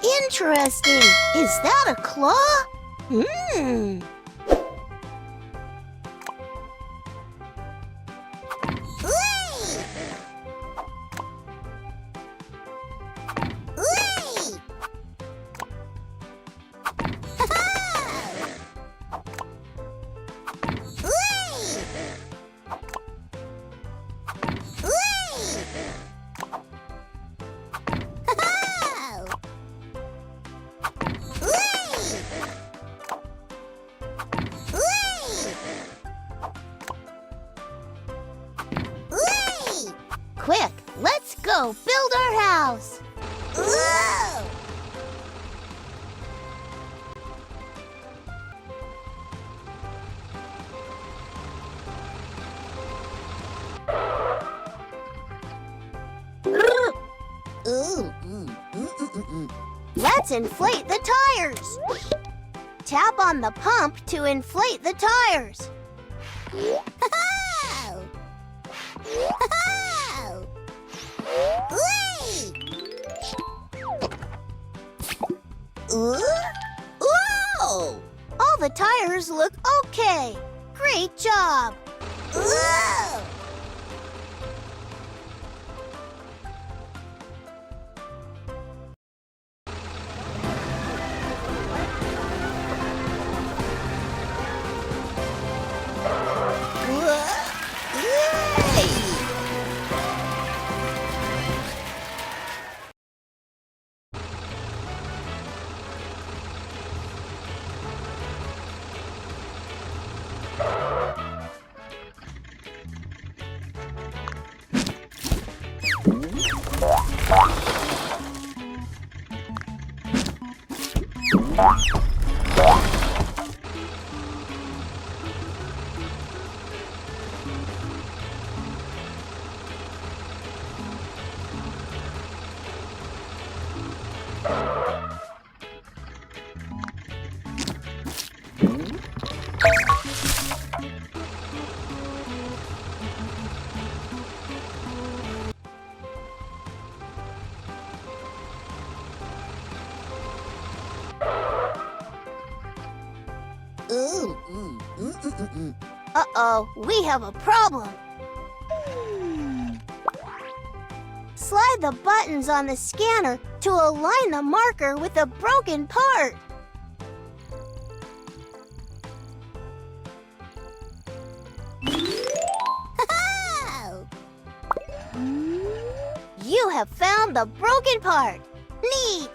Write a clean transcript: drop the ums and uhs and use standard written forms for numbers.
Interesting. Is that a claw? Quick, let's go build our house. Let's inflate the tires. Tap on the pump to inflate the tires. Whoa! All the tires look okay. Great job. Uh-oh, we have a problem. Slide the buttons on the scanner to align the marker with the broken part. You have found the broken part. Neat!